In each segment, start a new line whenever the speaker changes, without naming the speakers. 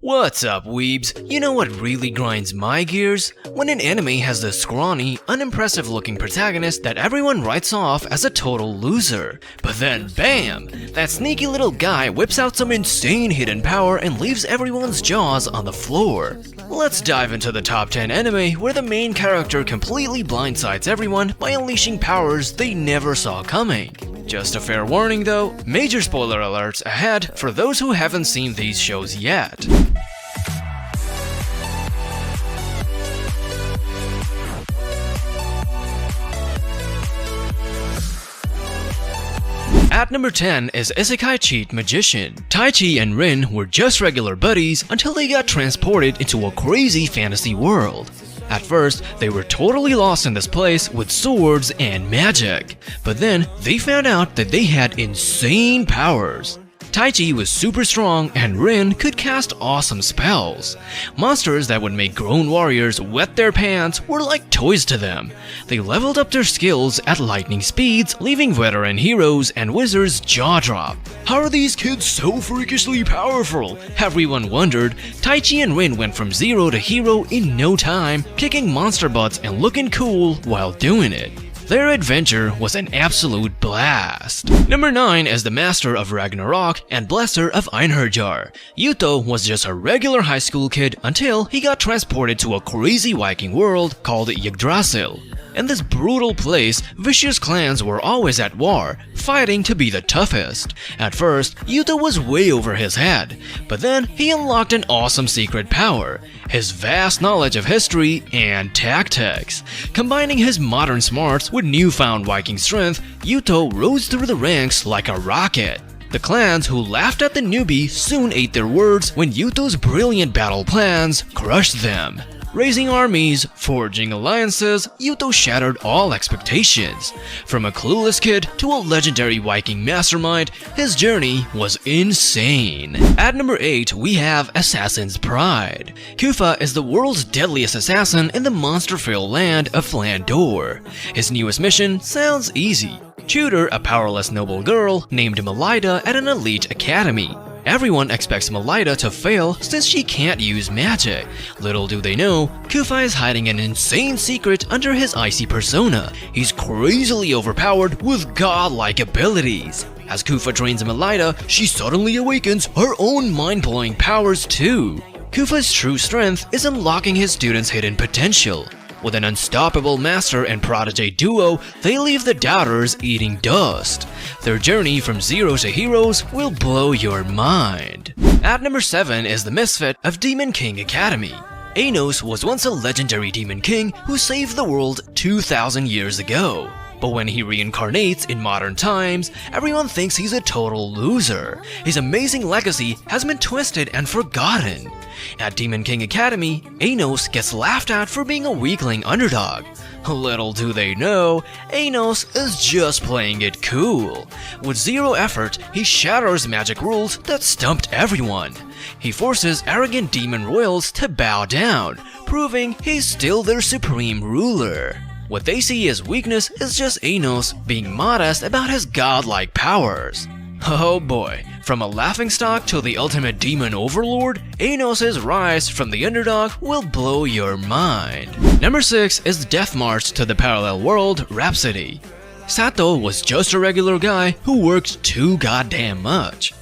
What's up, weebs? You know what really grinds my gears? When an anime has this scrawny, unimpressive looking protagonist that everyone writes off as a total loser. But then BAM! That sneaky little guy whips out some insane hidden power and leaves everyone's jaws on the floor. Let's dive into the top 10 anime where the main character completely blindsides everyone by unleashing powers they never saw coming. Just a fair warning though, major spoiler alerts ahead for those who haven't seen these shows yet. At number 10 is Isekai Cheat Magician. Taichi and Rin were just regular buddies until they got transported into a crazy fantasy world. At first, they were totally lost in this place with swords and magic, but then they found out that they had insane powers. Taichi was super strong and Rin could cast awesome spells. Monsters that would make grown warriors wet their pants were like toys to them. They leveled up their skills at lightning speeds, leaving veteran heroes and wizards jaw-drop. How are these kids so freakishly powerful? Everyone wondered. Taichi and Rin went from zero to hero in no time, kicking monster butts and looking cool while doing it. Their adventure was an absolute blast. Number 9 is the Master of Ragnarok and Blesser of Einherjar. Yuto was just a regular high school kid until he got transported to a crazy Viking world called Yggdrasil. In this brutal place, vicious clans were always at war, fighting to be the toughest. At first, Yuto was way over his head, but then he unlocked an awesome secret power, his vast knowledge of history and tactics. Combining his modern smarts with newfound Viking strength, Yuto rose through the ranks like a rocket. The clans who laughed at the newbie soon ate their words when Yuto's brilliant battle plans crushed them. Raising armies, forging alliances, Yuto shattered all expectations. From a clueless kid to a legendary Viking mastermind, his journey was insane. At number 8, we have Assassin's Pride. Kufa is the world's deadliest assassin in the monster-filled land of Flandor. His newest mission sounds easy. Tutor a powerless noble girl named Melida at an elite academy. Everyone expects Melida to fail since she can't use magic. Little do they know, Kufa is hiding an insane secret under his icy persona. He's crazily overpowered with godlike abilities. As Kufa trains Melida, she suddenly awakens her own mind-blowing powers too. Kufa's true strength is unlocking his students' hidden potential. With an unstoppable master and protege duo, they leave the doubters eating dust. Their journey from zero to heroes will blow your mind. At number 7 is the Misfit of Demon King Academy. Anos was once a legendary demon king who saved the world 2,000 years ago. But when he reincarnates in modern times, everyone thinks he's a total loser. His amazing legacy has been twisted and forgotten. At Demon King Academy, Anos gets laughed at for being a weakling underdog. Little do they know, Anos is just playing it cool. With zero effort, he shatters magic rules that stumped everyone. He forces arrogant demon royals to bow down, proving he's still their supreme ruler. What they see as weakness is just Anos being modest about his godlike powers. Oh boy, from a laughingstock to the ultimate demon overlord, Anos' rise from the underdog will blow your mind. Number 6 is Death March to the Parallel World Rhapsody. Sato was just a regular guy who worked too goddamn much.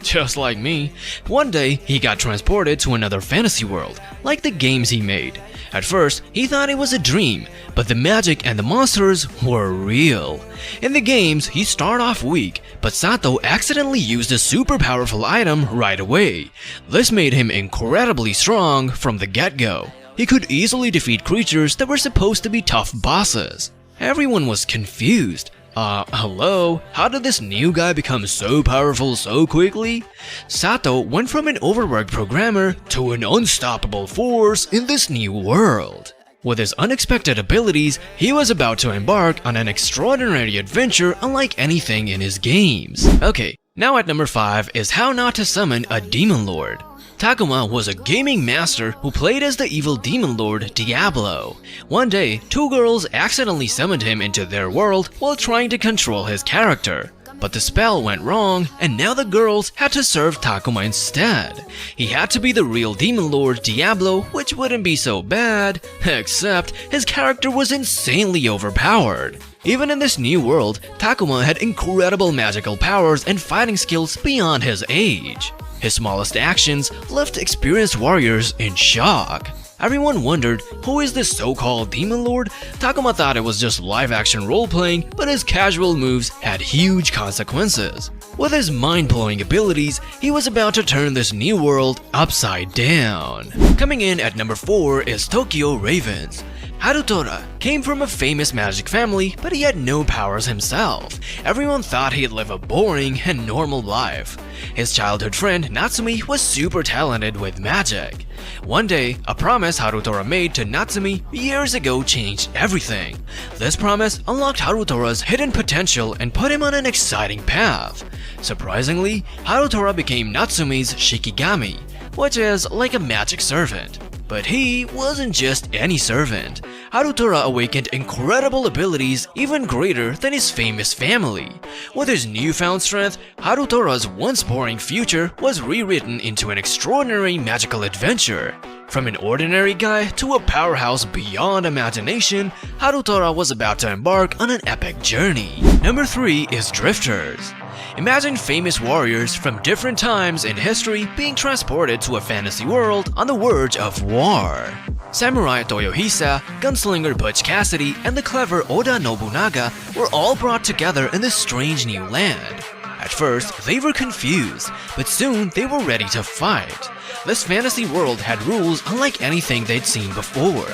Just like me. One day, he got transported to another fantasy world, like the games he made. At first, he thought it was a dream, but the magic and the monsters were real. In the games, he started off weak, but Sato accidentally used a super powerful item right away. This made him incredibly strong from the get-go. He could easily defeat creatures that were supposed to be tough bosses. Everyone was confused. Hello? How did this new guy become so powerful so quickly? Sato went from an overworked programmer to an unstoppable force in this new world. With his unexpected abilities, he was about to embark on an extraordinary adventure unlike anything in his games. Okay, now at number 5 is How Not to Summon a Demon Lord. Takuma was a gaming master who played as the evil demon lord Diablo. One day, two girls accidentally summoned him into their world while trying to control his character. But the spell went wrong, and now the girls had to serve Takuma instead. He had to be the real demon lord Diablo, which wouldn't be so bad, except his character was insanely overpowered. Even in this new world, Takuma had incredible magical powers and fighting skills beyond his age. His smallest actions left experienced warriors in shock. Everyone wondered, who is this so-called demon lord? Takuma thought it was just live-action role-playing, but his casual moves had huge consequences. With his mind-blowing abilities, he was about to turn this new world upside down. Coming in at number 4 is Tokyo Ravens. Harutora came from a famous magic family, but he had no powers himself. Everyone thought he'd live a boring and normal life. His childhood friend Natsumi was super talented with magic. One day, a promise Harutora made to Natsumi years ago changed everything. This promise unlocked Harutora's hidden potential and put him on an exciting path. Surprisingly, Harutora became Natsumi's Shikigami, which is like a magic servant. But he wasn't just any servant. Harutora awakened incredible abilities even greater than his famous family. With his newfound strength, Harutora's once boring future was rewritten into an extraordinary magical adventure. From an ordinary guy to a powerhouse beyond imagination, Harutora was about to embark on an epic journey. Number 3 is Drifters. Imagine famous warriors from different times in history being transported to a fantasy world on the verge of war. Samurai Toyohisa, gunslinger Butch Cassidy, and the clever Oda Nobunaga were all brought together in this strange new land. At first, they were confused, but soon they were ready to fight. This fantasy world had rules unlike anything they'd seen before.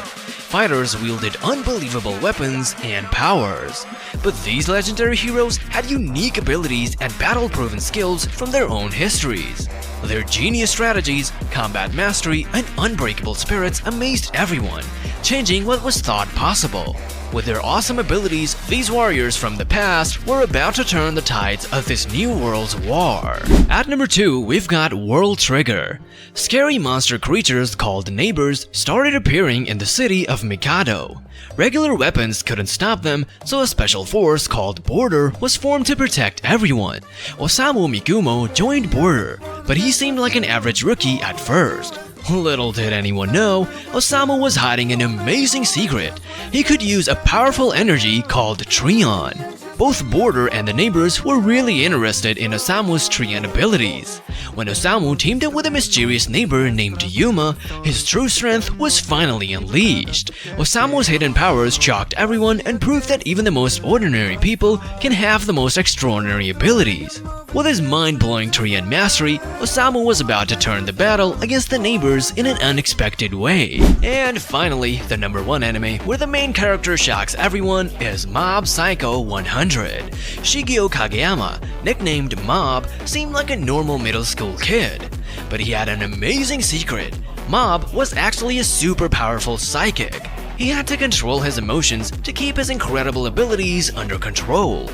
Fighters wielded unbelievable weapons and powers. But these legendary heroes had unique abilities and battle-proven skills from their own histories. Their genius strategies, combat mastery, and unbreakable spirits amazed everyone, changing what was thought possible. With their awesome abilities, these warriors from the past were about to turn the tides of this new world's war. At number 2, we've got World Trigger. Scary monster creatures called neighbors started appearing in the city of Mikado. Regular weapons couldn't stop them, so a special force called Border was formed to protect everyone. Osamu Mikumo joined Border, but he seemed like an average rookie at first. Little did anyone know, Osamu was hiding an amazing secret. He could use a powerful energy called Trion. Both Border and the neighbors were really interested in Osamu's Trion abilities. When Osamu teamed up with a mysterious neighbor named Yuma, his true strength was finally unleashed. Osamu's hidden powers shocked everyone and proved that even the most ordinary people can have the most extraordinary abilities. With his mind-blowing Trion mastery, Osamu was about to turn the battle against the neighbors in an unexpected way. And finally, the number 1 anime where the main character shocks everyone is Mob Psycho 100. Shigeo Kageyama, nicknamed Mob, seemed like a normal middle school kid. But he had an amazing secret. Mob was actually a super powerful psychic. He had to control his emotions to keep his incredible abilities under control.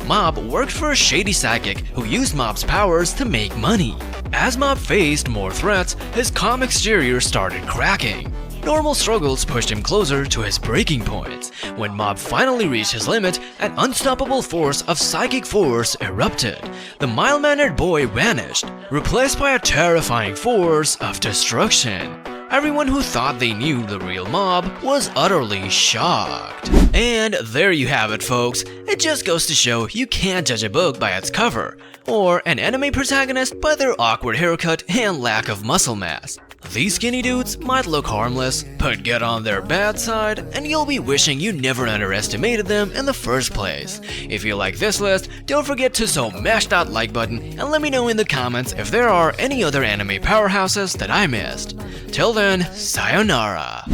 Mob worked for a shady psychic who used Mob's powers to make money. As Mob faced more threats, his calm exterior started cracking. Normal struggles pushed him closer to his breaking point. When Mob finally reached his limit, an unstoppable force of psychic force erupted. The mild-mannered boy vanished, replaced by a terrifying force of destruction. Everyone who thought they knew the real Mob was utterly shocked. And there you have it, folks. It just goes to show you can't judge a book by its cover, or an anime protagonist by their awkward haircut and lack of muscle mass. These skinny dudes might look harmless, but get on their bad side and you'll be wishing you never underestimated them in the first place. If you like this list, don't forget to smash that like button and let me know in the comments if there are any other anime powerhouses that I missed. Till then, sayonara!